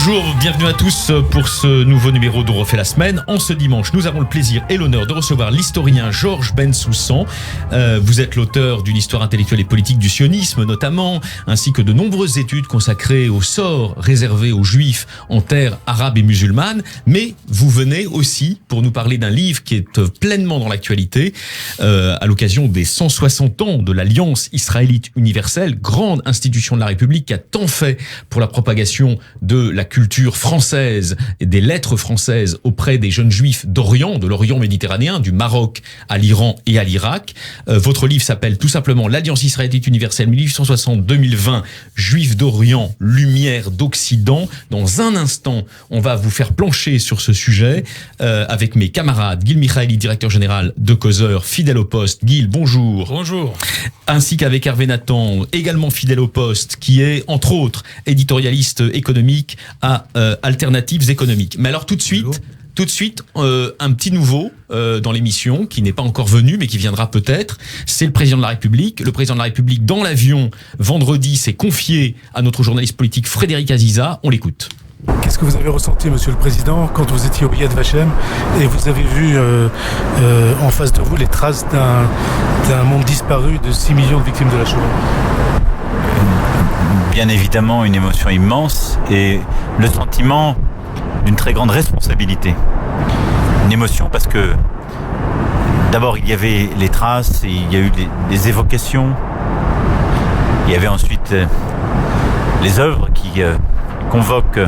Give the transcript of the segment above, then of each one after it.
Bonjour, bienvenue à tous pour ce nouveau numéro d'On refait la semaine. En ce dimanche, nous avons le plaisir et l'honneur de recevoir l'historien Georges Bensoussan. Vous êtes l'auteur d'une histoire intellectuelle et politique du sionisme notamment, ainsi que de nombreuses études consacrées au sort réservé aux juifs en terre arabe et musulmane. Mais vous venez aussi pour nous parler d'un livre qui est pleinement dans l'actualité, à l'occasion des 160 ans de l'Alliance israélite universelle, grande institution de la République qui a tant fait pour la propagation de la culture française et des lettres françaises auprès des jeunes juifs d'Orient, de l'Orient méditerranéen, du Maroc à l'Iran et à l'Irak. Votre livre s'appelle tout simplement l'Alliance israélite universelle 1860-2020, Juifs d'Orient, lumière d'Occident. Dans un instant, on va vous faire plancher sur ce sujet avec mes camarades Gil Michaeli, directeur général de Causeur, fidèle au poste. Gil, bonjour. Bonjour. Ainsi qu'avec Hervé Nathan, également fidèle au poste, qui est entre autres éditorialiste économique à Alternatives économiques. Mais alors tout de suite, un petit nouveau dans l'émission qui n'est pas encore venu mais qui viendra peut-être, c'est le président de la République. Le président de la République dans l'avion vendredi s'est confié à notre journaliste politique Frédéric Aziza. On l'écoute. Qu'est-ce que vous avez ressenti, Monsieur le Président, quand vous étiez au Yad Vashem et vous avez vu en face de vous les traces d'un monde disparu de 6 millions de victimes de la Shoah? Bien évidemment, une émotion immense et le sentiment d'une très grande responsabilité. Une émotion parce que d'abord il y avait les traces, il y a eu des évocations, il y avait ensuite les œuvres qui convoquent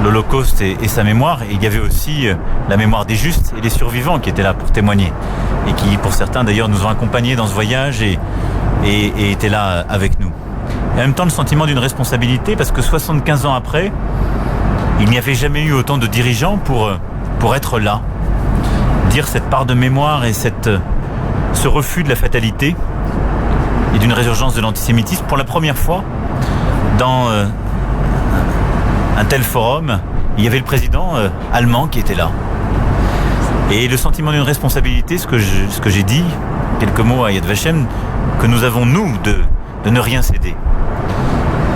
l'Holocauste et sa mémoire, et il y avait aussi la mémoire des justes et des survivants qui étaient là pour témoigner et qui pour certains d'ailleurs nous ont accompagnés dans ce voyage et étaient là avec nous. Et en même temps le sentiment d'une responsabilité parce que 75 ans après, il n'y avait jamais eu autant de dirigeants pour être là, dire cette part de mémoire et ce refus de la fatalité et d'une résurgence de l'antisémitisme pour la première fois dans un tel forum. Il y avait le président allemand qui était là. Et le sentiment d'une responsabilité, ce que j'ai dit, quelques mots à Yad Vashem, que nous avons nous de ne rien céder.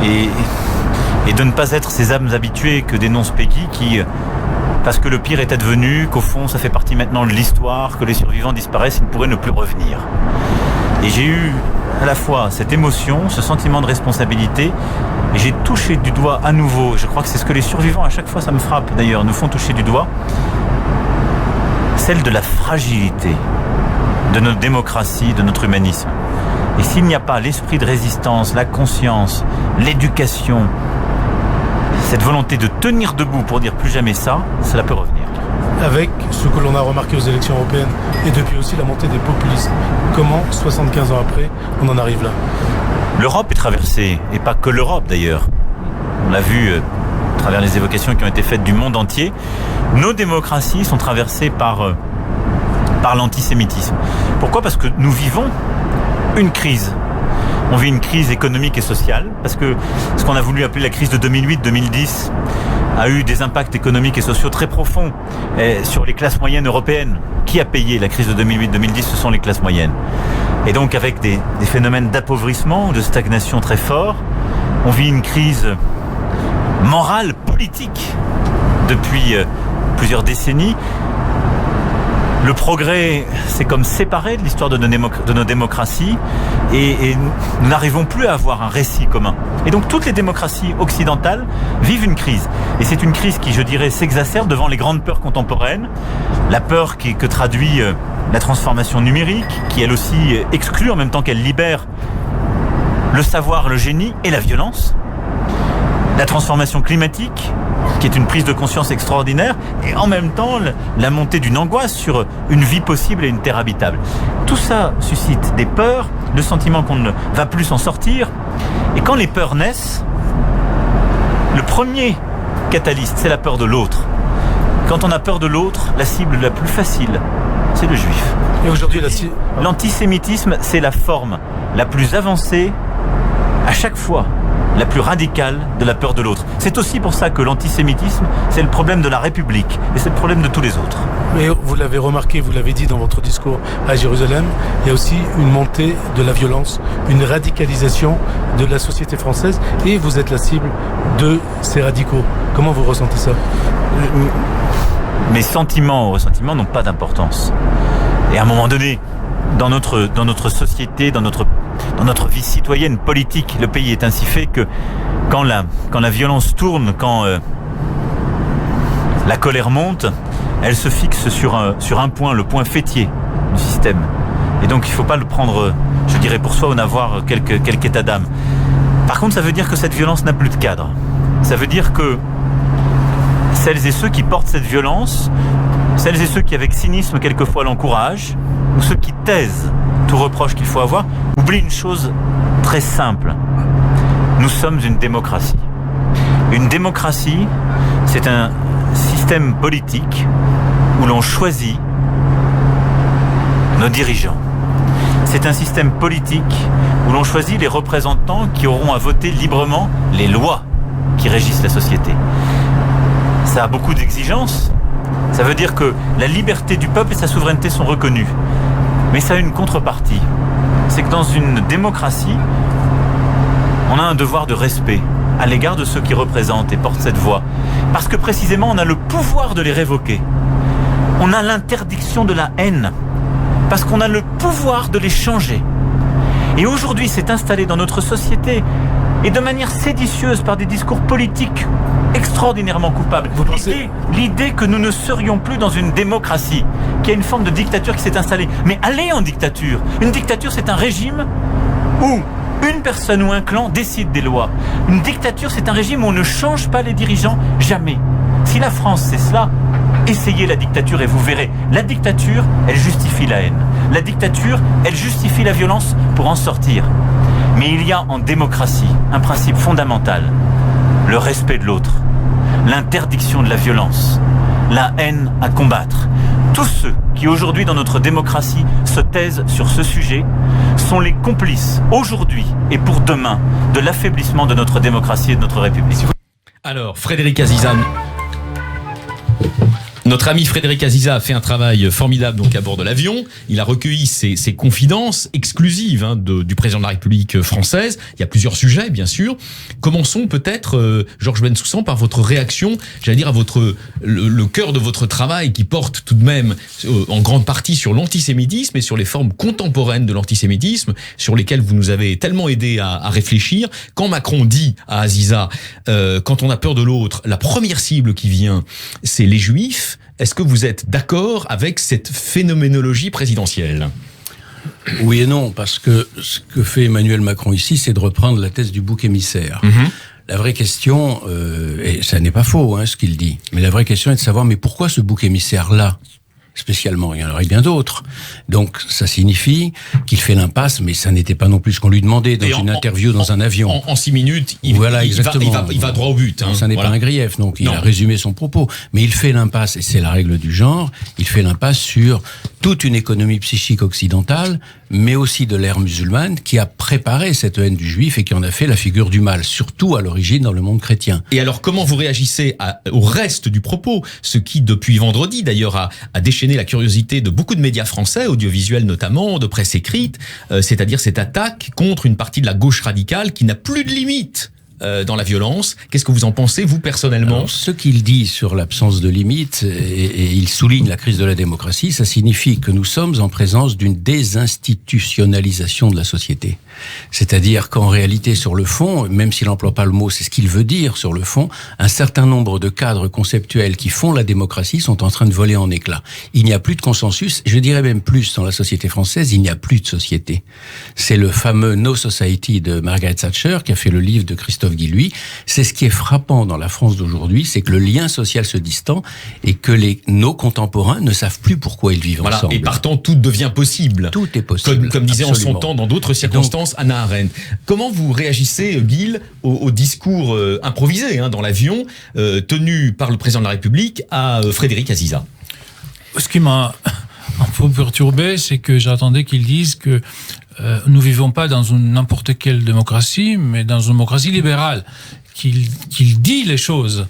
Et de ne pas être ces âmes habituées que dénonce Peggy qui, parce que le pire est advenu, qu'au fond ça fait partie maintenant de l'histoire, que les survivants disparaissent, ils ne pourraient ne plus revenir. Et j'ai eu à la fois cette émotion, ce sentiment de responsabilité, et j'ai touché du doigt à nouveau, je crois que c'est ce que les survivants, à chaque fois ça me frappe d'ailleurs, nous font toucher du doigt, celle de la fragilité de notre démocratie, de notre humanisme. Et s'il n'y a pas l'esprit de résistance, la conscience, l'éducation, cette volonté de tenir debout pour dire plus jamais ça, cela peut revenir. Avec ce que l'on a remarqué aux élections européennes et depuis aussi la montée des populismes, comment, 75 ans après, on en arrive là? L'Europe est traversée, et pas que l'Europe d'ailleurs. On l'a vu à travers les évocations qui ont été faites du monde entier. Nos démocraties sont traversées par l'antisémitisme. Pourquoi ? Parce que nous vivons une crise. On vit une crise économique et sociale, parce que ce qu'on a voulu appeler la crise de 2008-2010 a eu des impacts économiques et sociaux très profonds sur les classes moyennes européennes. Qui a payé la crise de 2008-2010 ? Ce sont les classes moyennes. Et donc avec des phénomènes d'appauvrissement, de stagnation très forts, on vit une crise morale, politique depuis plusieurs décennies. Le progrès, c'est comme séparé de l'histoire de nos démocraties et nous n'arrivons plus à avoir un récit commun. Et donc toutes les démocraties occidentales vivent une crise. Et c'est une crise qui, je dirais, s'exacerbe devant les grandes peurs contemporaines. La peur que traduit la transformation numérique, qui elle aussi exclut en même temps qu'elle libère le savoir, le génie et la violence. La transformation climatique, qui est une prise de conscience extraordinaire, et en même temps la montée d'une angoisse sur une vie possible et une terre habitable. Tout ça suscite des peurs, le sentiment qu'on ne va plus s'en sortir. Et quand les peurs naissent, le premier catalyste, c'est la peur de l'autre. Quand on a peur de l'autre, la cible la plus facile, c'est le juif. Et aujourd'hui, l'antisémitisme, c'est la forme la plus avancée à chaque fois. la plus radicale de la peur de l'autre. C'est aussi pour ça que l'antisémitisme, c'est le problème de la République et c'est le problème de tous les autres. Mais vous l'avez remarqué, vous l'avez dit dans votre discours à Jérusalem, il y a aussi une montée de la violence, une radicalisation de la société française et vous êtes la cible de ces radicaux. Comment vous ressentez ça ? Mes sentiments ou ressentiments n'ont pas d'importance. Et à un moment donné, dans notre société, dans notre vie citoyenne, politique, le pays est ainsi fait que quand la violence tourne, quand la colère monte, elle se fixe sur un point, le point fêtier du système. Et donc il ne faut pas le prendre, je dirais, pour soi ou n'avoir quelque état d'âme. Par contre, ça veut dire que cette violence n'a plus de cadre. Ça veut dire que celles et ceux qui portent cette violence, celles et ceux qui avec cynisme quelquefois l'encouragent, ou ceux qui taisent tout reproche qu'il faut avoir, oublient une chose très simple. Nous sommes une démocratie. Une démocratie, c'est un système politique où l'on choisit nos dirigeants. C'est un système politique où l'on choisit les représentants qui auront à voter librement les lois qui régissent la société. Ça a beaucoup d'exigences. Ça veut dire que la liberté du peuple et sa souveraineté sont reconnues. Mais ça a une contrepartie. C'est que dans une démocratie, on a un devoir de respect à l'égard de ceux qui représentent et portent cette voix. Parce que précisément, on a le pouvoir de les révoquer. On a l'interdiction de la haine. Parce qu'on a le pouvoir de les changer. Et aujourd'hui, c'est installé dans notre société, et de manière séditieuse par des discours politiques extraordinairement coupables. L'idée que nous ne serions plus dans une démocratie, qu'il y a une forme de dictature qui s'est installée. Mais allez en dictature. Une dictature, c'est un régime où une personne ou un clan décide des lois. Une dictature, c'est un régime où on ne change pas les dirigeants, jamais. Si la France, c'est cela, essayez la dictature et vous verrez. La dictature, elle justifie la haine. La dictature, elle justifie la violence pour en sortir. Mais il y a en démocratie un principe fondamental, le respect de l'autre, l'interdiction de la violence, la haine à combattre. Tous ceux qui aujourd'hui dans notre démocratie se taisent sur ce sujet sont les complices aujourd'hui et pour demain de l'affaiblissement de notre démocratie et de notre République. Alors, Frédéric Aziza, notre ami Frédéric Aziza a fait un travail formidable donc à bord de l'avion. Il a recueilli ces confidences exclusives du président de la République française. Il y a plusieurs sujets, bien sûr. Commençons peut-être, Georges Bensoussan, par votre réaction, j'allais dire, à le cœur de votre travail qui porte tout de même en grande partie sur l'antisémitisme et sur les formes contemporaines de l'antisémitisme, sur lesquelles vous nous avez tellement aidé à réfléchir. Quand Macron dit à Aziza, quand on a peur de l'autre, la première cible qui vient, c'est les Juifs. Est-ce que vous êtes d'accord avec cette phénoménologie présidentielle ? Oui et non, parce que ce que fait Emmanuel Macron ici, c'est de reprendre la thèse du bouc émissaire. La vraie question, et ça n'est pas faux ce qu'il dit, mais la vraie question est de savoir, mais pourquoi ce bouc émissaire-là spécialement, il y en aurait bien d'autres. Donc ça signifie qu'il fait l'impasse, mais ça n'était pas non plus ce qu'on lui demandait dans une interview dans un avion. En 6 minutes, il va droit au but. Ça n'est pas un grief, donc il a résumé son propos. Mais il fait l'impasse, et c'est la règle du genre, il fait l'impasse sur toute une économie psychique occidentale, mais aussi de l'ère musulmane, qui a préparé cette haine du juif et qui en a fait la figure du mal, surtout à l'origine dans le monde chrétien. Et alors, comment vous réagissez au reste du propos, ce qui, depuis vendredi d'ailleurs, a déchaîné la curiosité de beaucoup de médias français, audiovisuels notamment, de presse écrite, c'est-à-dire cette attaque contre une partie de la gauche radicale qui n'a plus de limite dans la violence. Qu'est-ce que vous en pensez, vous, personnellement ? Alors, ce qu'il dit sur l'absence de limite, et il souligne la crise de la démocratie, ça signifie que nous sommes en présence d'une désinstitutionnalisation de la société. C'est-à-dire qu'en réalité, sur le fond, même s'il n'emploie pas le mot, c'est ce qu'il veut dire sur le fond, un certain nombre de cadres conceptuels qui font la démocratie sont en train de voler en éclats. Il n'y a plus de consensus, je dirais même plus, dans la société française, il n'y a plus de société. C'est le fameux No Society de Margaret Thatcher, qui a fait le livre de Christophe Guilluy. C'est ce qui est frappant dans la France d'aujourd'hui, c'est que le lien social se distend et que nos contemporains ne savent plus pourquoi ils vivent ensemble. Et partant, tout devient possible. Tout est possible. Comme disait en son temps, dans d'autres circonstances, Hannah Arendt. Comment vous réagissez, Guil, au discours improvisé dans l'avion, tenu par le président de la République à Frédéric Aziza ? Ce qui m'a un peu perturbé, c'est que j'attendais qu'ils disent que nous vivons pas dans n'importe quelle démocratie, mais dans une démocratie libérale, qu'il dit les choses.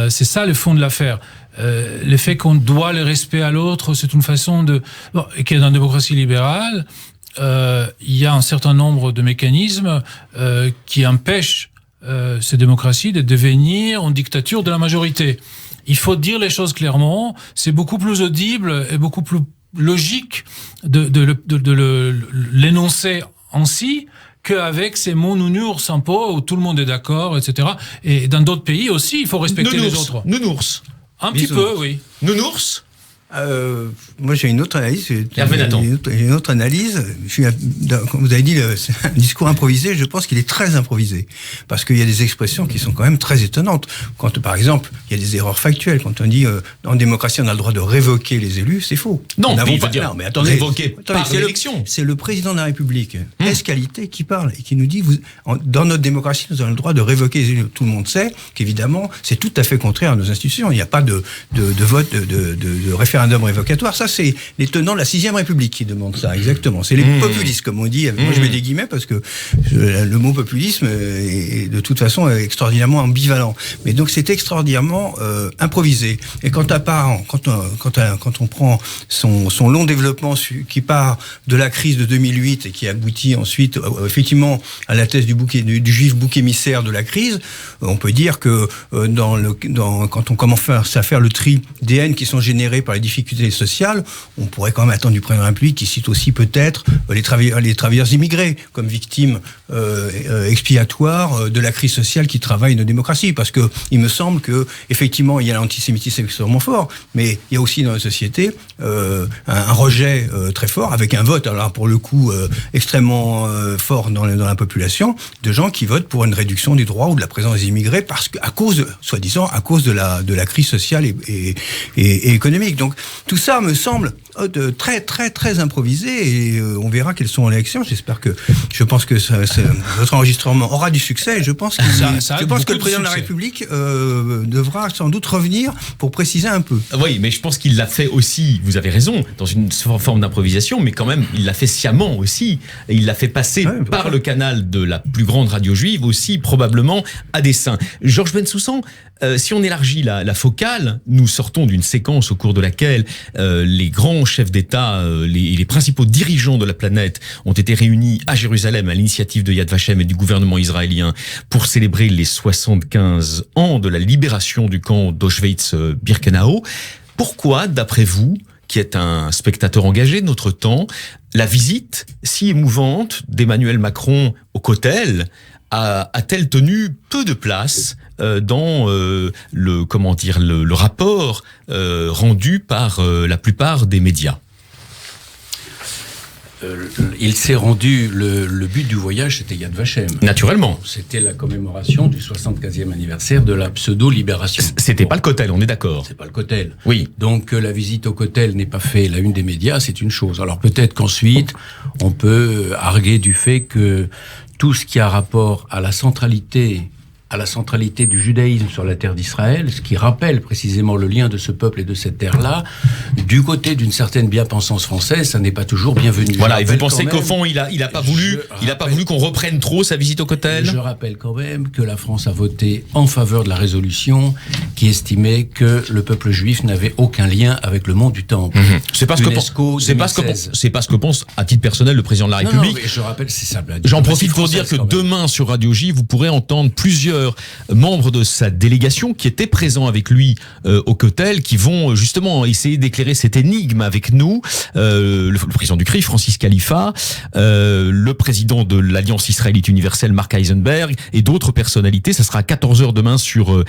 C'est ça le fond de l'affaire. Le fait qu'on doit le respect à l'autre, c'est une façon de... Bon, et que dans la démocratie libérale, il y a un certain nombre de mécanismes qui empêchent ces démocraties de devenir une dictature de la majorité. Il faut dire les choses clairement, c'est beaucoup plus audible et beaucoup plus logique de l'énoncer ainsi qu'avec ces mots nounours un peu où tout le monde est d'accord, etc. Et dans d'autres pays aussi, il faut respecter les autres. Nounours. Un petit peu, oui. Nounours. Moi, j'ai une autre analyse. Hervé Nathan. Une autre analyse. Comme vous avez dit, c'est un discours improvisé. Je pense qu'il est très improvisé. Parce qu'il y a des expressions qui sont quand même très étonnantes. Quand, par exemple, il y a des erreurs factuelles. Quand on dit, en démocratie, on a le droit de révoquer les élus, c'est faux. Non, mais non, mais attendez, révoquer par l'élection. C'est le président de la République, ès-qualité, qui parle et qui nous dit, dans notre démocratie, nous avons le droit de révoquer les élus. Tout le monde sait qu'évidemment, c'est tout à fait contraire à nos institutions. Il n'y a pas de vote, de référendum révocatoire. Ça, c'est les tenants de la 6e République qui demandent ça, exactement. C'est les populistes, comme on dit. Moi, je mets des guillemets parce que le mot populisme est de toute façon extraordinairement ambivalent. Mais donc, c'est extraordinairement improvisé. Et quand on prend son long développement qui part de la crise de 2008 et qui aboutit ensuite, effectivement, à la thèse du juif bouc émissaire de la crise, on peut dire que quand on commence à faire le tri des haines qui sont générées par les difficultés sociales, on pourrait quand même attendre du président de la République qui cite aussi peut-être les travailleurs immigrés comme victimes expiatoires de la crise sociale qui travaille nos démocraties. Parce que il me semble que effectivement il y a l'antisémitisme extrêmement fort, mais il y a aussi dans la société un rejet très fort avec un vote, alors pour le coup extrêmement fort dans la population, de gens qui votent pour une réduction des droits ou de la présence des immigrés parce que soi-disant à cause de la crise sociale et économique. Donc tout ça me semble très très très improvisé et on verra quelles sont les élections. Je pense que votre enregistrement aura du succès et je pense que le président de la République devra sans doute revenir pour préciser un peu. Oui, mais je pense qu'il l'a fait aussi, vous avez raison, dans une forme d'improvisation, mais quand même il l'a fait sciemment aussi et il l'a fait passer par le canal de la plus grande radio juive aussi probablement à dessein. Georges Bensoussan, si on élargit la focale, nous sortons d'une séquence au cours de laquelle les grands chefs d'État, les principaux dirigeants de la planète ont été réunis à Jérusalem à l'initiative de Yad Vashem et du gouvernement israélien pour célébrer les 75 ans de la libération du camp d'Auschwitz-Birkenau. Pourquoi, d'après vous, qui êtes un spectateur engagé de notre temps, la visite si émouvante d'Emmanuel Macron au Kotel a-t-elle tenu peu de place dans le rapport rendu par la plupart des médias? Il s'est rendu, le but du voyage, c'était Yad Vashem. Naturellement. C'était la commémoration du 75e anniversaire de la pseudo-libération. C'était pas le Kotel, on est d'accord. C'est pas le Kotel. Oui. Donc la visite au Kotel n'est pas fait la une des médias, c'est une chose. Alors peut-être qu'ensuite, on peut arguer du fait que tout ce qui a rapport à la centralité du judaïsme sur la terre d'Israël, ce qui rappelle précisément le lien de ce peuple et de cette terre-là, du côté d'une certaine bien-pensance française, ça n'est pas toujours bienvenu. Voilà, et vous pensez qu'au fond, il a pas voulu qu'on reprenne trop sa visite au Kotel? Je rappelle quand même que la France a voté en faveur de la résolution qui estimait que le peuple juif n'avait aucun lien avec le monde du Temple. C'est pas ce que pense à titre personnel le président de la République. Non, mais je rappelle, c'est ça. J'en profite pour dire que demain sur Radio J, vous pourrez entendre plusieurs membres de sa délégation qui étaient présents avec lui au Kotel, qui vont justement essayer d'éclairer cette énigme avec nous. Le président du CRI, Francis Khalifa, le président de l'Alliance israélite universelle, Mark Eisenberg, et d'autres personnalités. Ça sera à 14h demain sur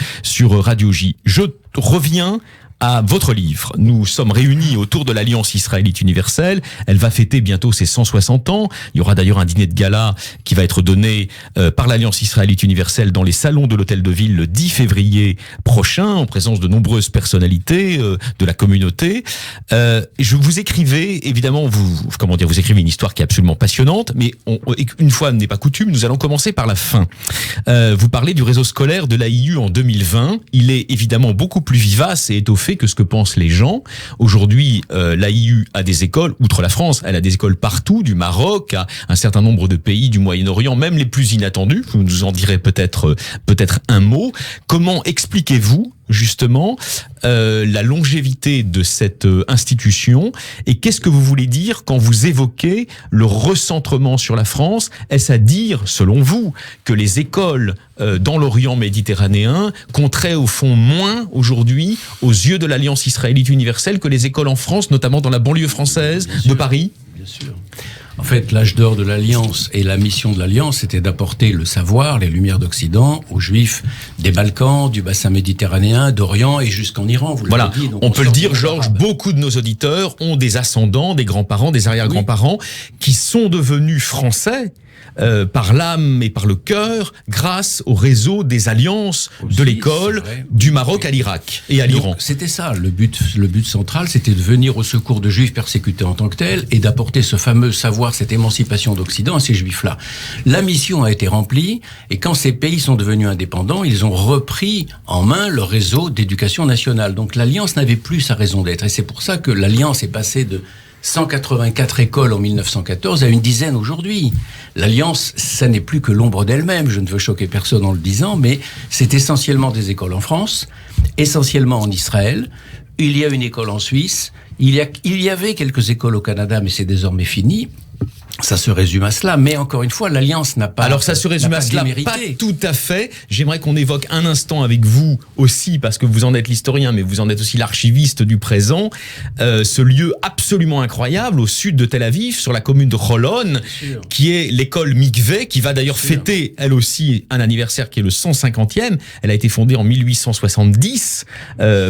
Radio J. Je reviens à votre livre. Nous sommes réunis autour de l'Alliance israélite universelle. Elle va fêter bientôt ses 160 ans. Il y aura d'ailleurs un dîner de gala qui va être donné par l'Alliance israélite universelle dans les salons de l'Hôtel de Ville le 10 février prochain, en présence de nombreuses personnalités de la communauté. Je vous écrivais, évidemment, vous écrivez une histoire qui est absolument passionnante, mais une fois n'est pas coutume, nous allons commencer par la fin. Vous parlez du réseau scolaire de l'AIU en 2020. Il est évidemment beaucoup plus vivace et étoffé fait que ce que pensent les gens. Aujourd'hui, l'AIU a des écoles, outre la France, elle a des écoles partout, du Maroc à un certain nombre de pays du Moyen-Orient, même les plus inattendus. Vous nous en direz peut-être un mot. Comment expliquez-vous justement la longévité de cette institution, et qu'est-ce que vous voulez dire quand vous évoquez le recentrement sur la France? Est-ce à dire, selon vous, que les écoles dans l'Orient méditerranéen compteraient au fond moins aujourd'hui aux yeux de l'Alliance israélite universelle que les écoles en France, notamment dans la banlieue française de Paris? Bien sûr. En fait, l'âge d'or de l'Alliance et la mission de l'Alliance, c'était d'apporter le savoir, les lumières d'Occident aux Juifs des Balkans, du bassin méditerranéen, d'Orient et jusqu'en Iran. Vous voilà, dit, donc on peut le dire, Georges, beaucoup de nos auditeurs ont des ascendants, des grands-parents, des arrière-grands-parents qui sont devenus français par l'âme et par le cœur, grâce au réseau des alliances aussi, de l'école du Maroc à l'Irak et à l'Iran. C'était ça, le but central, c'était de venir au secours de Juifs persécutés en tant que tels et d'apporter ce fameux savoir, cette émancipation d'Occident à ces Juifs-là. La mission a été remplie, et quand ces pays sont devenus indépendants, ils ont repris en main le réseau d'éducation nationale. Donc l'Alliance n'avait plus sa raison d'être, et c'est pour ça que l'Alliance est passée de 184 écoles en 1914 à une dizaine aujourd'hui. L'Alliance, ça n'est plus que l'ombre d'elle-même, je ne veux choquer personne en le disant, mais c'est essentiellement des écoles en France, essentiellement en Israël, il y a une école en Suisse, il y avait quelques écoles au Canada, mais c'est désormais fini. Ça se résume à cela, mais encore une fois, l'Alliance n'a pas... Alors ça se résume à cela, pas tout à fait. J'aimerais qu'on évoque un instant avec vous aussi, parce que vous en êtes l'historien, mais vous en êtes aussi l'archiviste du présent, ce lieu absolument incroyable au sud de Tel Aviv, sur la commune de Holon, qui est l'école Mikvé, qui va d'ailleurs fêter, elle aussi, un anniversaire qui est le 150e. Elle a été fondée en 1870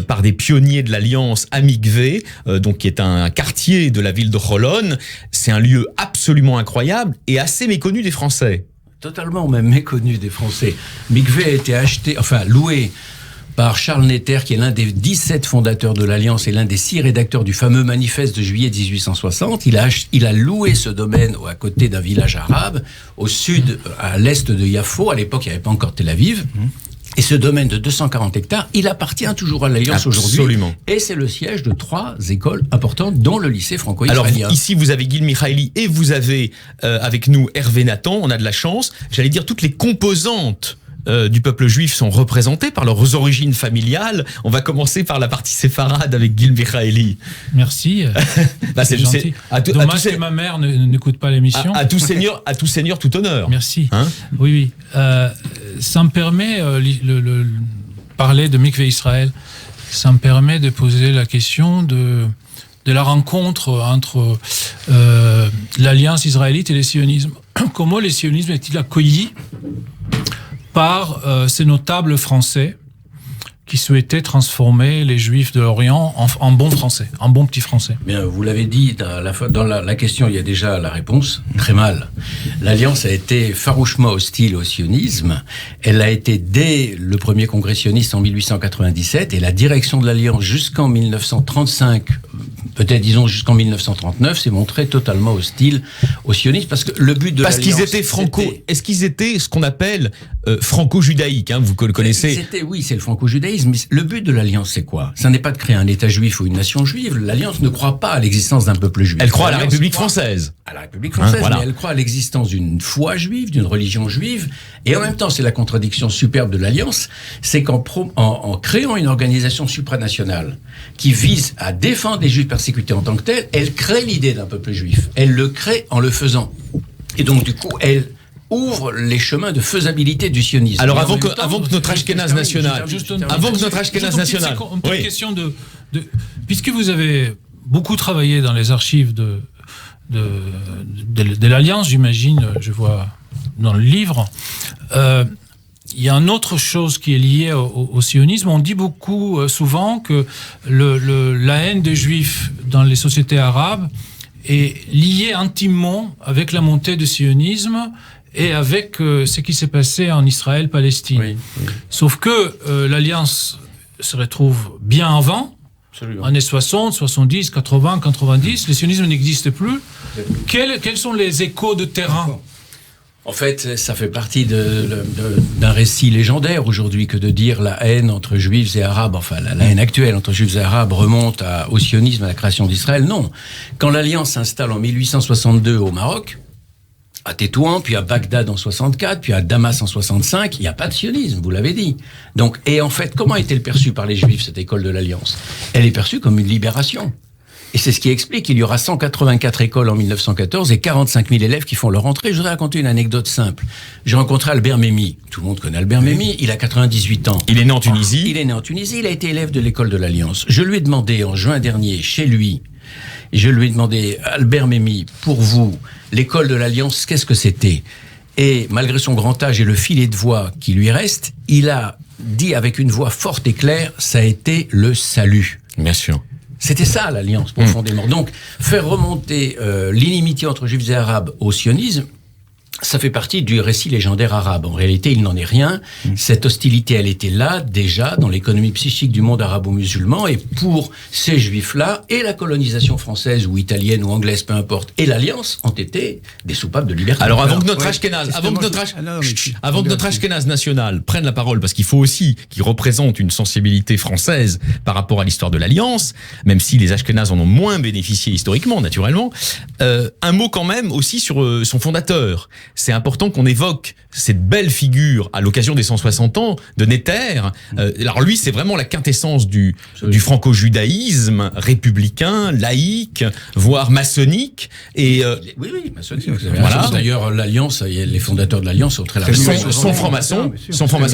par des pionniers de l'Alliance à Mikvé, donc qui est un quartier de la ville de Holon. C'est un lieu absolument incroyable et assez méconnu des Français. Totalement même méconnu des Français. Mikvé a été loué par Charles Netter, qui est l'un des 17 fondateurs de l'Alliance et l'un des 6 rédacteurs du fameux manifeste de juillet 1860. Il a loué ce domaine à côté d'un village arabe, au sud, à l'est de Yafo. À l'époque, il n'y avait pas encore Tel Aviv. Et ce domaine de 240 hectares, il appartient toujours à l'Alliance aujourd'hui. Absolument. Et c'est le siège de 3 écoles importantes, dont le lycée franco-israélien. Alors ici, vous avez Gil Mikhaeli et vous avez avec nous Hervé Nathan. On a de la chance. J'allais dire, toutes les composantes du peuple juif sont représentées par leurs origines familiales. On va commencer par la partie séfarade avec Gil Mikhaeli. Merci. C'est gentil. Dommage que ma mère n'écoute pas l'émission. À tout seigneur, tout honneur. Merci. Hein? Oui. Ça me permet parler de Mikvé Israël. Ça me permet de poser la question de la rencontre entre l'Alliance israélite et le sionisme. Comment le sionisme est-il accueilli par ces notables français qui souhaitaient transformer les Juifs de l'Orient en bons Français, en bons petits Français? Bien, vous l'avez dit, dans la question, il y a déjà la réponse. Très mal. L'Alliance a été farouchement hostile au sionisme. Elle a été dès le premier congrès sioniste en 1897, et la direction de l'Alliance jusqu'en 1935, peut-être disons jusqu'en 1939, s'est montrée totalement hostile au sionisme, parce que le but de l'Alliance... Parce qu'ils étaient est-ce qu'ils étaient ce qu'on appelle franco-judaïques, vous le connaissez? Oui, c'est le franco-judaïsme. Mais le but de l'Alliance, c'est quoi? Ça n'est pas de créer un État juif ou une nation juive. L'Alliance ne croit pas à l'existence d'un peuple juif. Elle croit à la République française. À la République française, voilà. Mais elle croit à l'existence d'une foi juive, d'une religion juive. Et en même temps, c'est la contradiction superbe de l'Alliance, c'est qu'en créant une organisation supranationale qui vise à défendre les juifs persécutés en tant que tels, elle crée l'idée d'un peuple juif. Elle le crée en le faisant. Et donc, du coup, elle ouvre les chemins de faisabilité du sionisme. Alors avant que notre Ashkénaze national, une petite question de puisque vous avez beaucoup travaillé dans les archives de l'Alliance, j'imagine, je vois dans le livre, il y a une autre chose qui est liée au sionisme. On dit souvent que la haine des Juifs dans les sociétés arabes est liée intimement avec la montée du sionisme et avec ce qui s'est passé en Israël-Palestine. Oui. Sauf que l'Alliance se retrouve bien avant, absolument, années 60, 70, 80, 90, le sionisme n'existe plus. Quels sont les échos de terrain? En fait, ça fait partie d'un récit légendaire aujourd'hui que de dire la haine entre juifs et arabes, enfin la haine actuelle entre juifs et arabes remonte au sionisme, à la création d'Israël. Non. Quand l'Alliance s'installe en 1862 au Maroc, à Tétouan, puis à Bagdad en 64, puis à Damas en 65, il n'y a pas de sionisme, vous l'avez dit. Donc, et en fait, comment est-elle perçue par les juifs, cette école de l'Alliance? Elle est perçue comme une libération. Et c'est ce qui explique qu'il y aura 184 écoles en 1914 et 45 000 élèves qui font leur entrée. Je voudrais raconter une anecdote simple. J'ai rencontré Albert Memmi. Tout le monde connaît Albert Memmi. Il a 98 ans. Il est né en Tunisie. Il est né en Tunisie. Il a été élève de l'école de l'Alliance. Je lui ai demandé en juin dernier, chez lui, Albert Memmi, pour vous, l'école de l'Alliance, qu'est-ce que c'était? Et malgré son grand âge et le filet de voix qui lui reste, il a dit avec une voix forte et claire, ça a été le salut. Bien sûr. C'était ça, l'Alliance, profondément. Donc, faire remonter l'inimitié entre juifs et arabes au sionisme, ça fait partie du récit légendaire arabe. En réalité, il n'en est rien. Cette hostilité, elle était là, déjà, dans l'économie psychique du monde arabo-musulman. Et pour ces juifs-là, et la colonisation française, ou italienne, ou anglaise, peu importe, et l'Alliance, ont été des soupapes de liberté. Alors, avant que notre Ashkénaze national prenne la parole, parce qu'il faut aussi qu'il représente une sensibilité française par rapport à l'histoire de l'Alliance, même si les Ashkénazes en ont moins bénéficié historiquement, naturellement, un mot quand même aussi sur son fondateur. C'est important qu'on évoque cette belle figure à l'occasion des 160 ans de Netter. Alors lui, c'est vraiment la quintessence du franco-judaïsme républicain, laïque, voire maçonnique. Et oui, maçonnique. Voilà. D'ailleurs, l'Alliance, les fondateurs de l'Alliance sont très larges. Sont francs-maçons.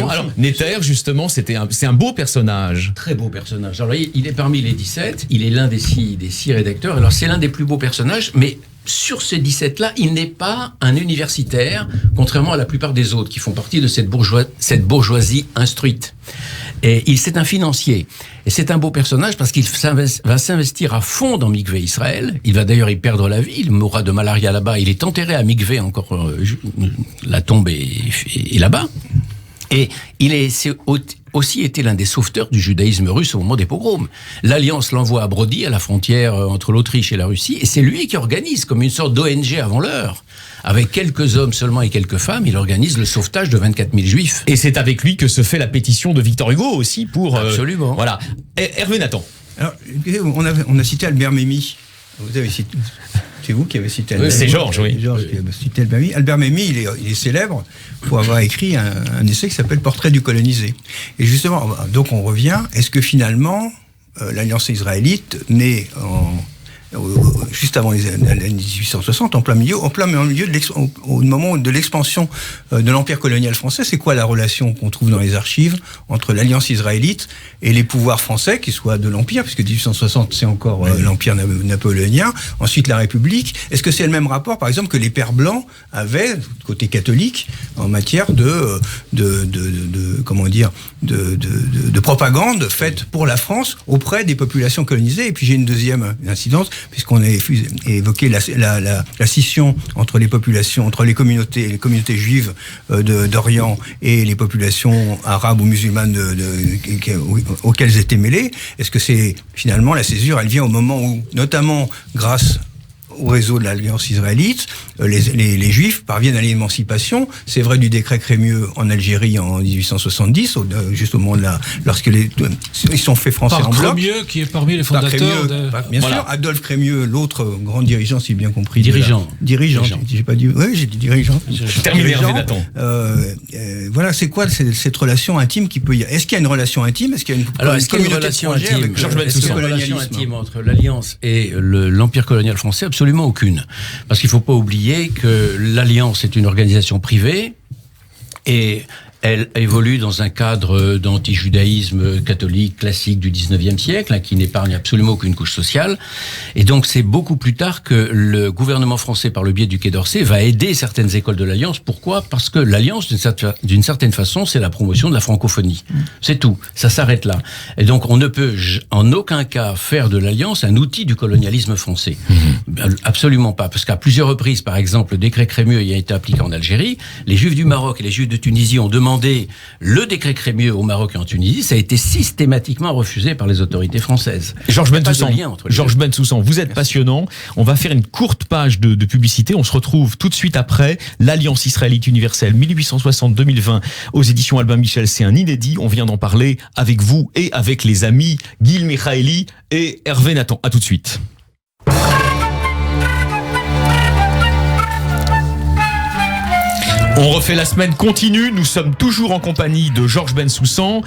Alors Netter, justement, c'est un beau personnage. Très beau personnage. Alors il est parmi les 17. Il est l'un des six rédacteurs. Alors c'est l'un des plus beaux personnages, mais sur ces 17-là, il n'est pas un universitaire, contrairement à la plupart des autres qui font partie de cette bourgeoisie instruite. Et c'est un financier. Et c'est un beau personnage parce qu'il va s'investir à fond dans Mikvé Israël. Il va d'ailleurs y perdre la vie. Il mourra de malaria là-bas. Il est enterré à Mikvé encore. La tombe est là-bas. Et c'est aussi été l'un des sauveteurs du judaïsme russe au moment des pogroms. L'Alliance l'envoie à Brody, à la frontière entre l'Autriche et la Russie, et c'est lui qui organise, comme une sorte d'ONG avant l'heure. Avec quelques hommes seulement et quelques femmes, il organise le sauvetage de 24 000 juifs. Et c'est avec lui que se fait la pétition de Victor Hugo aussi pour... Absolument. Voilà. Hervé Nathan. Alors, on a cité Albert Memmi. Vous avez cité... C'est vous qui avez cité Albert Memmi. C'est Georges, oui. Georges qui a cité Albert Memmi. Albert Memmi, il est célèbre pour avoir écrit un essai qui s'appelle Portrait du colonisé. Et justement, donc on revient, est-ce que finalement, l'Alliance israélite, née juste avant les années 1860, au moment de l'expansion de l'empire colonial français, c'est quoi la relation qu'on trouve dans les archives entre l'Alliance israélite et les pouvoirs français, qu'ils soient de l'empire, puisque 1860 c'est encore l'empire napoléonien, ensuite la République. Est-ce que c'est le même rapport, par exemple, que les pères blancs avaient côté catholique en matière de propagande faite pour la France auprès des populations colonisées? Et puis j'ai une deuxième incidence, puisqu'on a évoqué la scission entre les populations, entre les communautés juives d'Orient et les populations arabes ou musulmanes auxquelles ils étaient mêlés. Est-ce que c'est finalement la césure, elle vient au moment où, notamment grâce au réseau de l'Alliance israélite, les Juifs parviennent à l'émancipation. C'est vrai du décret Crémieux en Algérie en 1870, juste au moment lorsqu'ils sont faits français en bloc. Crémieux, qui est parmi les fondateurs bien sûr, Adolphe Crémieux, l'autre grand dirigeant, si j'ai bien compris. Dirigeant. J'ai pas dit. Oui, j'ai dit dirigeant. Terminé, Nathan. Voilà, c'est quoi cette relation intime qui peut y avoir? Est-ce qu'il y a une relation intime? Est-ce qu'il y a une relation intime entre l'Alliance et l'Empire colonial français? Absolument aucune. Parce qu'il ne faut pas oublier que l'Alliance est une organisation privée et elle évolue dans un cadre d'anti-judaïsme catholique classique du 19e siècle, qui n'épargne absolument aucune couche sociale. Et donc, c'est beaucoup plus tard que le gouvernement français, par le biais du Quai d'Orsay, va aider certaines écoles de l'Alliance. Pourquoi? Parce que l'Alliance, d'une certaine façon, c'est la promotion de la francophonie. C'est tout. Ça s'arrête là. Et donc, on ne peut en aucun cas faire de l'Alliance un outil du colonialisme français. Absolument pas. Parce qu'à plusieurs reprises, par exemple, le décret Crémieux ayant été appliqué en Algérie, les Juifs du Maroc et les Juifs de Tunisie ont demandé demandé le décret Crémieux au Maroc et en Tunisie, ça a été systématiquement refusé par les autorités françaises. Georges Bensoussan, vous êtes passionnant. On va faire une courte page de publicité. On se retrouve tout de suite après. L'Alliance israélite universelle 1860-2020 aux éditions Albin Michel. C'est un inédit. On vient d'en parler avec vous et avec les amis Gil Michaeli et Hervé Nathan. À tout de suite. On refait la semaine continue. Nous sommes toujours en compagnie de Georges Bensoussan,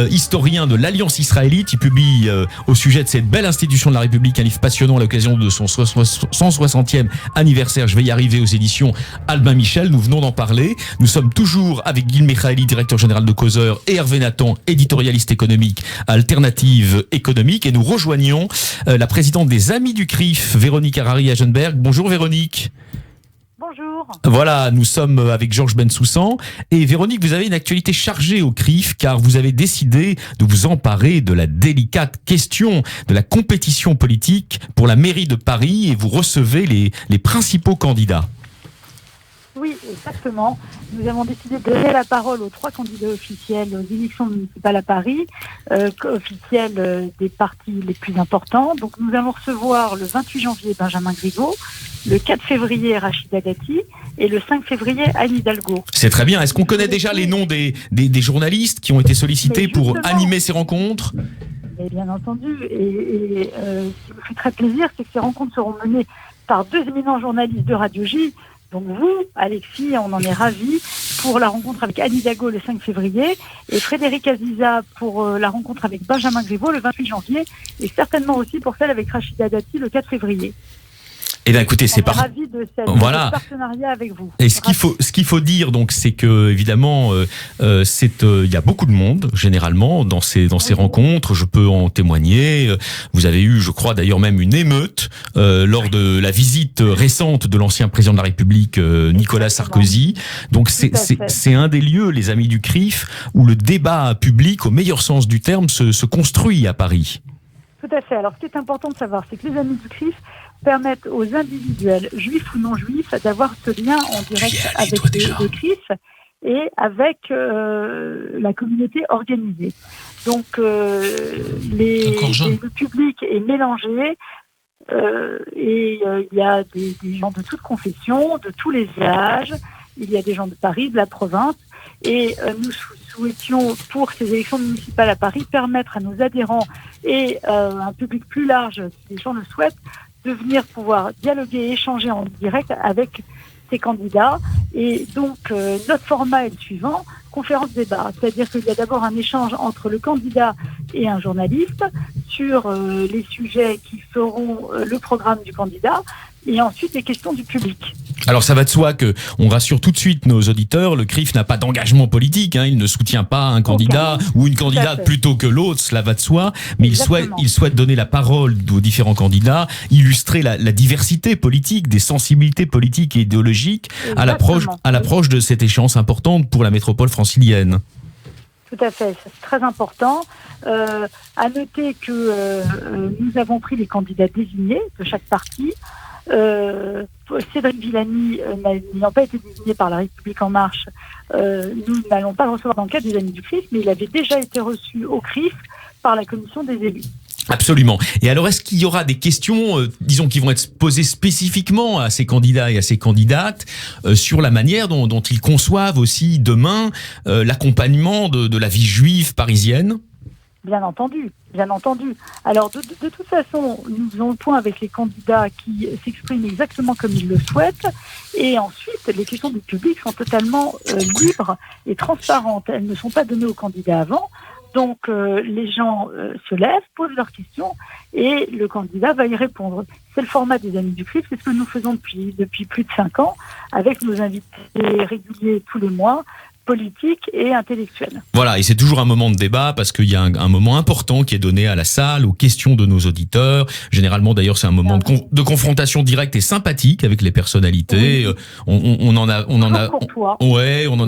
historien de l'Alliance israélite. Il publie au sujet de cette belle institution de la République un livre passionnant à l'occasion de son 160e anniversaire. Je vais y arriver aux éditions Albin Michel. Nous venons d'en parler. Nous sommes toujours avec Gil Michaeli, directeur général de Causeur, et Hervé Nathan, éditorialiste économique à Alternative économique. Et nous rejoignons la présidente des Amis du CRIF, Véronique Harari-Agenberg. Bonjour Véronique. Bonjour. Voilà, nous sommes avec Georges Bensoussan. Et Véronique, vous avez une actualité chargée au CRIF car vous avez décidé de vous emparer de la délicate question de la compétition politique pour la mairie de Paris et vous recevez les principaux candidats. Oui, exactement. Nous avons décidé de donner la parole aux 3 candidats officiels aux élections municipales à Paris, officiels des partis les plus importants. Donc nous allons recevoir le 28 janvier Benjamin Griveaux, le 4 février Rachida Dati et le 5 février Anne Hidalgo. C'est très bien. Est-ce qu'on connaît déjà les noms des journalistes qui ont été sollicités pour animer ces rencontres ? Et bien entendu. Et ce qui me fait très plaisir, c'est que ces rencontres seront menées par 2 éminents journalistes de Radio J. Donc vous, Alexis, on en est ravis pour la rencontre avec Anne Hidalgo le 5 février et Frédéric Aziza pour la rencontre avec Benjamin Griveaux le 28 janvier et certainement aussi pour celle avec Rachida Dati le 4 février. Eh bien, écoutez, c'est parfait. Ravi de ce partenariat avec vous. Et ce qu'il faut dire, donc, c'est que évidemment, il y a beaucoup de monde généralement dans ces rencontres. Je peux en témoigner. Vous avez eu, je crois, d'ailleurs même une émeute lors de la visite récente de l'ancien président de la République, Nicolas Sarkozy. Donc, c'est un des lieux, les amis du CRIF, où le débat public, au meilleur sens du terme, se construit à Paris. Tout à fait. Alors, ce qui est important de savoir, c'est que les amis du CRIF permettent aux individuels, juifs ou non juifs, d'avoir ce lien en direct avec le CRIF et avec la communauté organisée. Donc, le public est mélangé et il y a des gens de toute confession, de tous les âges. Il y a des gens de Paris, de la province. Et nous souhaitions, pour ces élections municipales à Paris, permettre à nos adhérents et un public plus large, si les gens le souhaitent, de venir pouvoir dialoguer et échanger en direct avec ces candidats. Et donc, notre format est le suivant, conférence-débat. C'est-à-dire qu'il y a d'abord un échange entre le candidat et un journaliste sur les sujets qui feront le programme du candidat et ensuite les questions du public. Alors ça va de soi que on rassure tout de suite nos auditeurs, le CRIF n'a pas d'engagement politique, il ne soutient pas un candidat ou une candidate plutôt que l'autre, cela va de soi, mais il souhaite donner la parole aux différents candidats, illustrer la diversité politique, des sensibilités politiques et idéologiques à l'approche de cette échéance importante pour la métropole francilienne. Tout à fait, c'est très important. À noter que nous avons pris les candidats désignés de chaque parti. Cédric Villani n'ayant pas été désigné par La République En Marche, nous n'allons pas le recevoir dans le cadre des Amis du CRIF, mais il avait déjà été reçu au CRIF par la commission des élus. Absolument. Et alors, est-ce qu'il y aura des questions, disons, qui vont être posées spécifiquement à ces candidats et à ces candidates sur la manière dont ils conçoivent aussi demain l'accompagnement de la vie juive parisienne ? Bien entendu, bien entendu. Alors, de toute façon, nous faisons le point avec les candidats qui s'expriment exactement comme ils le souhaitent. Et ensuite, les questions du public sont totalement libres et transparentes. Elles ne sont pas données aux candidats avant. Donc, les gens se lèvent, posent leurs questions et le candidat va y répondre. C'est le format des Amis du CRIF, c'est ce que nous faisons depuis plus de 5 ans avec nos invités réguliers tous les mois, politique et intellectuelle. Voilà, et c'est toujours un moment de débat parce qu'il y a un moment important qui est donné à la salle, aux questions de nos auditeurs. Généralement, d'ailleurs, c'est un moment de confrontation directe et sympathique avec les personnalités. Oui. On en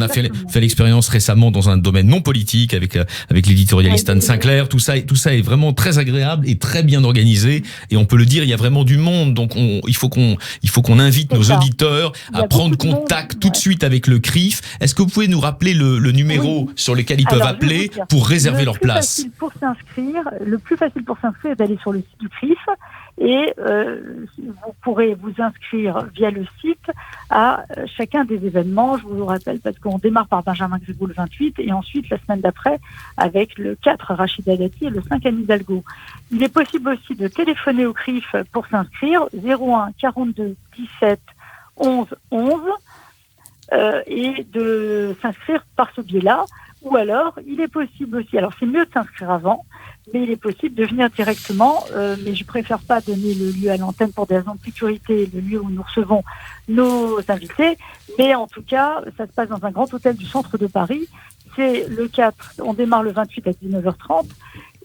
a fait l'expérience récemment dans un domaine non politique avec l'éditorialiste Anne Sinclair. Tout ça est vraiment très agréable et très bien organisé. Et on peut le dire, il y a vraiment du monde. Donc, il faut qu'on invite nos auditeurs à prendre contact tout de suite avec le CRIF. Est-ce que vous pouvez nous rappeler le numéro sur lequel ils peuvent appeler pour réserver leur place? Le plus facile pour s'inscrire est d'aller sur le site du CRIF et vous pourrez vous inscrire via le site à chacun des événements. Je vous le rappelle parce qu'on démarre par Benjamin Griveaux le 28 et ensuite la semaine d'après avec le 4 Rachida Dati et le 5 Anne Hidalgo. Il est possible aussi de téléphoner au CRIF pour s'inscrire 01 42 17 11 11 et de s'inscrire par ce biais-là. Ou alors, il est possible aussi, alors c'est mieux de s'inscrire avant, mais il est possible de venir directement, mais je préfère pas donner le lieu à l'antenne pour des raisons de sécurité, le lieu où nous recevons nos invités, mais en tout cas, ça se passe dans un grand hôtel du centre de Paris. C'est le 4, on démarre le 28 à 19h30.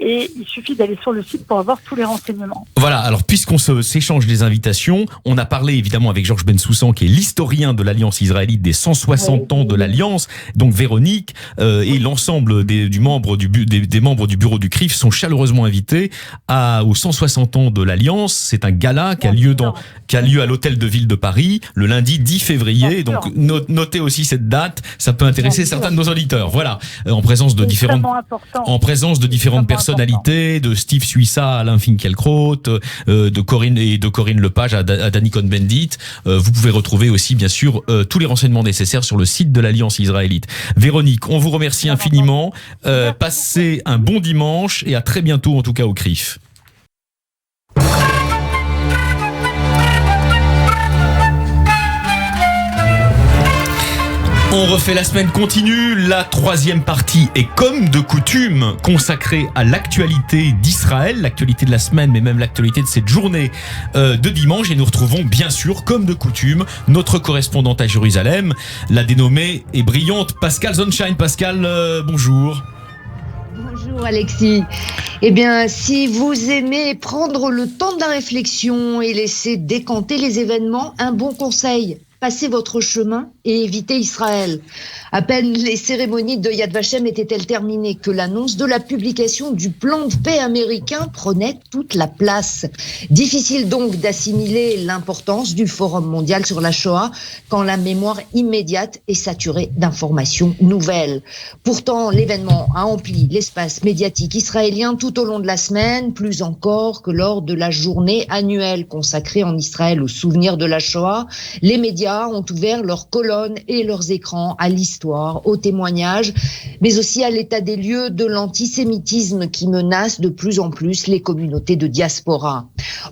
Et il suffit d'aller sur le site pour avoir tous les renseignements. Voilà, alors puisqu'on s'échange des invitations, on a parlé évidemment avec Georges Bensoussan, qui est l'historien de l'Alliance israélite des 160 ans de l'Alliance, donc Véronique et l'ensemble des membres du bureau du CRIF sont chaleureusement invités aux 160 ans de l'Alliance. C'est un gala qui a lieu à l'Hôtel de Ville de Paris le lundi 10 février. Donc notez aussi cette date, ça peut intéresser certains de nos auditeurs. Voilà, en présence de différentes personnalités, de Steve Suissa, Alain Finkielkraut, de Corinne Lepage à Danny Cohn-Bendit. Vous pouvez retrouver aussi, bien sûr, tous les renseignements nécessaires sur le site de l'Alliance israélite. Véronique, on vous remercie infiniment. Passez un bon dimanche et à très bientôt, en tout cas, au CRIF. On refait la semaine continue, la troisième partie est comme de coutume consacrée à l'actualité d'Israël, l'actualité de la semaine mais même l'actualité de cette journée de dimanche, et nous retrouvons bien sûr comme de coutume notre correspondante à Jérusalem, la dénommée et brillante Pascal Zonshine. Pascal, bonjour. Bonjour Alexis. Eh bien, si vous aimez prendre le temps de la réflexion et laisser décanter les événements, un bon conseil: passez votre chemin et évitez Israël. À peine les cérémonies de Yad Vashem étaient-elles terminées que l'annonce de la publication du plan de paix américain prenait toute la place. Difficile donc d'assimiler l'importance du Forum mondial sur la Shoah quand la mémoire immédiate est saturée d'informations nouvelles. Pourtant, l'événement a empli l'espace médiatique israélien tout au long de la semaine, plus encore que lors de la journée annuelle consacrée en Israël au souvenir de la Shoah. Les médias ont ouvert leurs colonnes et leurs écrans à l'histoire, aux témoignages, mais aussi à l'état des lieux de l'antisémitisme qui menace de plus en plus les communautés de diaspora.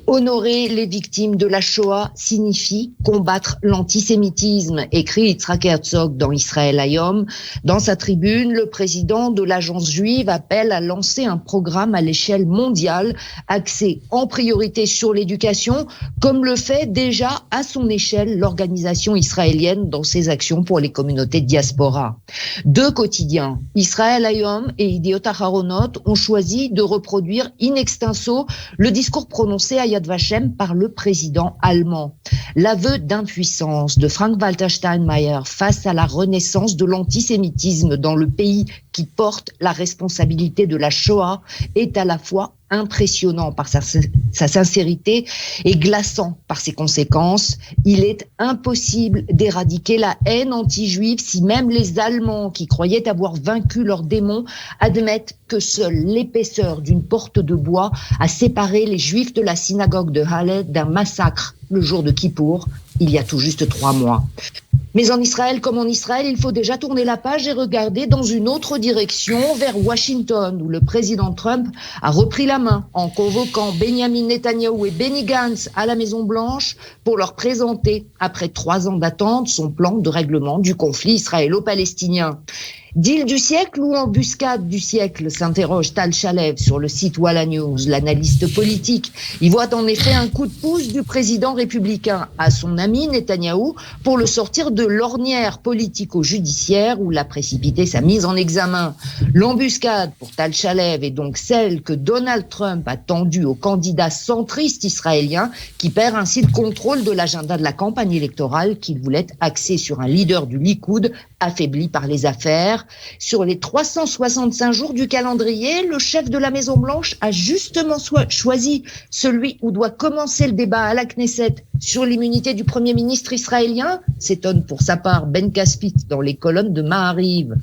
Honorer les victimes de la Shoah signifie combattre l'antisémitisme, écrit Yitzhak Herzog dans Israël Hayom. Dans sa tribune, le président de l'agence juive appelle à lancer un programme à l'échelle mondiale axé en priorité sur l'éducation, comme le fait déjà à son échelle l'organisation israélienne dans ses actions pour les communautés de diaspora. Deux quotidiens, Israël Hayom et Yediot Aharonot, ont choisi de reproduire in extenso le discours prononcé à Yad Vashem par le président allemand. L'aveu d'impuissance de Frank-Walter Steinmeier face à la renaissance de l'antisémitisme dans le pays qui porte la responsabilité de la Shoah est à la fois impressionnant par sa sincérité et glaçant par ses conséquences. Il est impossible d'éradiquer la haine anti-juive si même les Allemands, qui croyaient avoir vaincu leurs démons, admettent que seule l'épaisseur d'une porte de bois a séparé les Juifs de la synagogue de Halle d'un massacre le jour de Kippour, il y a tout juste 3 mois. Mais en Israël comme en Israël, il faut déjà tourner la page et regarder dans une autre direction, vers Washington, où le président Trump a repris la main en convoquant Benjamin Netanyahou et Benny Gantz à la Maison-Blanche pour leur présenter, après 3 ans d'attente, son plan de règlement du conflit israélo-palestinien. Deal du siècle ou embuscade du siècle, s'interroge Tal Shalev sur le site Walla News. L'analyste politique y voit en effet un coup de pouce du président républicain à son ami Netanyahou pour le sortir de l'ornière politico-judiciaire où l'a précipité sa mise en examen. L'embuscade pour Tal Shalev est donc celle que Donald Trump a tendue au candidat centriste israélien qui perd ainsi le contrôle de l'agenda de la campagne électorale qu'il voulait axer sur un leader du Likoud affaibli par les affaires. Sur les 365 jours du calendrier, le chef de la Maison-Blanche a justement choisi celui où doit commencer le débat à la Knesset sur l'immunité du Premier ministre israélien, s'étonne pour sa part Ben Caspit dans les colonnes de Maariv.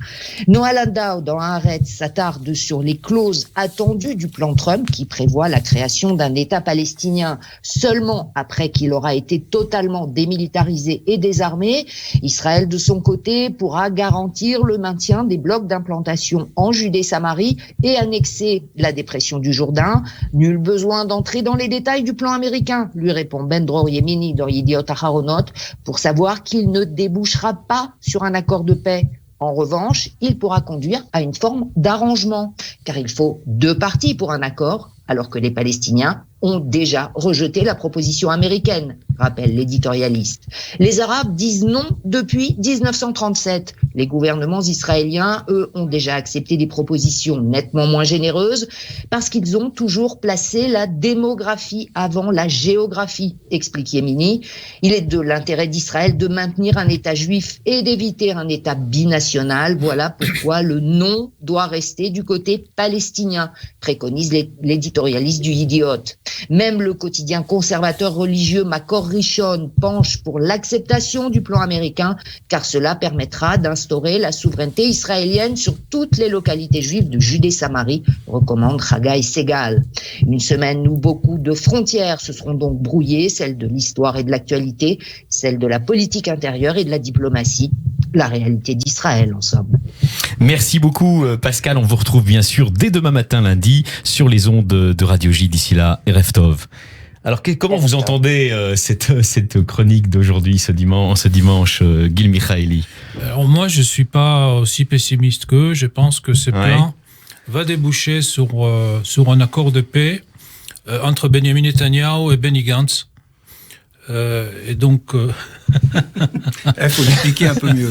Noah Landau dans Haaretz s'attarde sur les clauses attendues du plan Trump qui prévoit la création d'un État palestinien seulement après qu'il aura été totalement démilitarisé et désarmé. Israël, de son côté, pourra garantir le maintien des blocs d'implantation en Judée-Samarie et annexer la dépression du Jourdain. Nul besoin d'entrer dans les détails du plan américain, lui répond Ben Dror Yemini dans Yediot Aharonot, pour savoir qu'il ne débouchera pas sur un accord de paix. En revanche, il pourra conduire à une forme d'arrangement, car il faut 2 parties pour un accord, alors que les Palestiniens ont déjà rejeté la proposition américaine, rappelle l'éditorialiste. Les Arabes disent non depuis 1937. Les gouvernements israéliens, eux, ont déjà accepté des propositions nettement moins généreuses parce qu'ils ont toujours placé la démographie avant la géographie, explique Yemini. Il est de l'intérêt d'Israël de maintenir un État juif et d'éviter un État binational. Voilà pourquoi le non doit rester du côté palestinien, préconise l'éditorialiste du Yediot. Même le quotidien conservateur religieux Makor Rishon penche pour l'acceptation du plan américain, car cela permettra d'instaurer la souveraineté israélienne sur toutes les localités juives de Judée-Samarie, recommande Haggai Segal. Une semaine où beaucoup de frontières se seront donc brouillées, celles de l'histoire et de l'actualité, celles de la politique intérieure et de la diplomatie, la réalité d'Israël en somme. Merci beaucoup Pascal, on vous retrouve bien sûr dès demain matin lundi sur les ondes de Radio J. D'ici là, Erev Tov. Alors comment vous entendez cette chronique d'aujourd'hui, ce dimanche, Gil Michaeli? Alors moi je suis pas aussi pessimiste qu'eux, je pense que ce plan va déboucher sur un accord de paix entre Benjamin Netanyahu et Benny Gantz. Et donc... Il faut l'expliquer un peu mieux.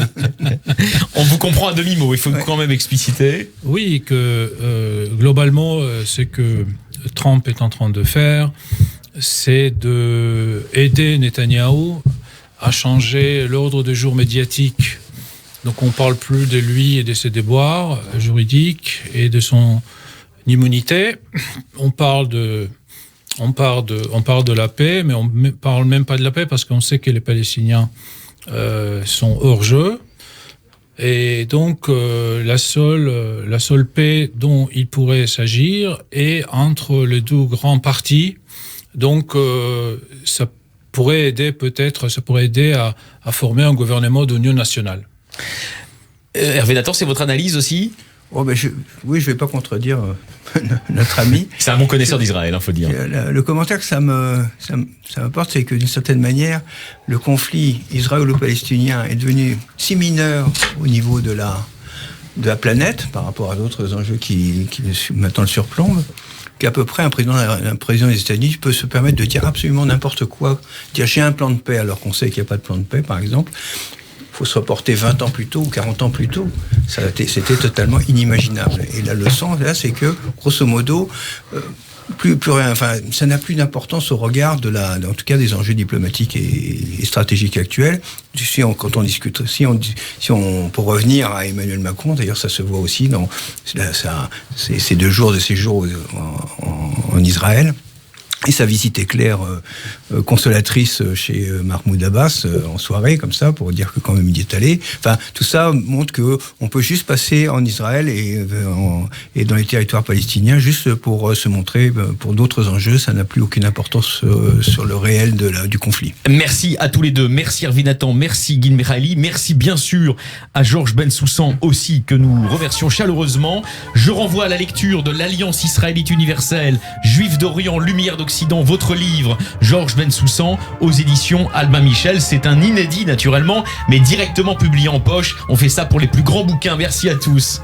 On vous comprend à demi-mot, il faut quand même expliciter. Oui, que globalement, ce que Trump est en train de faire, c'est d'aider Netanyahou à changer l'ordre du jour médiatique. Donc on ne parle plus de lui et de ses déboires juridiques et de son immunité. On parle de la paix, mais on ne parle même pas de la paix parce qu'on sait que les Palestiniens sont hors jeu. Et donc, la seule paix dont il pourrait s'agir est entre les 2 grands partis. Donc, ça pourrait aider à former un gouvernement d'union nationale. Hervé Nathan, c'est votre analyse aussi ? Je vais pas contredire notre ami. C'est un bon connaisseur d'Israël, faut dire. Le commentaire que ça m'apporte, c'est que d'une certaine manière, le conflit israélo-palestinien est devenu si mineur au niveau de la planète par rapport à d'autres enjeux qui maintenant le surplombent, qu'à peu près un président des États-Unis peut se permettre de dire absolument n'importe quoi, dire j'ai un plan de paix alors qu'on sait qu'il n'y a pas de plan de paix, par exemple. Il faut se reporter 20 ans plus tôt ou 40 ans plus tôt. C'était totalement inimaginable. Et la leçon, là, c'est que, grosso modo, plus rien, ça n'a plus d'importance au regard en tout cas des enjeux diplomatiques et stratégiques actuels. Quand on discute, pour revenir à Emmanuel Macron, d'ailleurs, ça se voit aussi dans ces 2 jours de séjour en Israël. Et sa visite éclair consolatrice chez Mahmoud Abbas en soirée, comme ça, pour dire que quand même il y est allé. Enfin, tout ça montre que on peut juste passer en Israël et dans les territoires palestiniens juste pour se montrer pour d'autres enjeux. Ça n'a plus aucune importance sur le réel du conflit. Merci à tous les deux. Merci Hervé Nathan, merci Gil Michaeli, merci bien sûr à Georges Bensoussan aussi, que nous remercions chaleureusement. Je renvoie à la lecture de l'Alliance israélite universelle, Juifs d'Orient, Lumière d'Occident, votre livre, Georges Bensoussan, aux éditions Albin Michel. C'est un inédit, naturellement, mais directement publié en poche. On fait ça pour les plus grands bouquins. Merci à tous.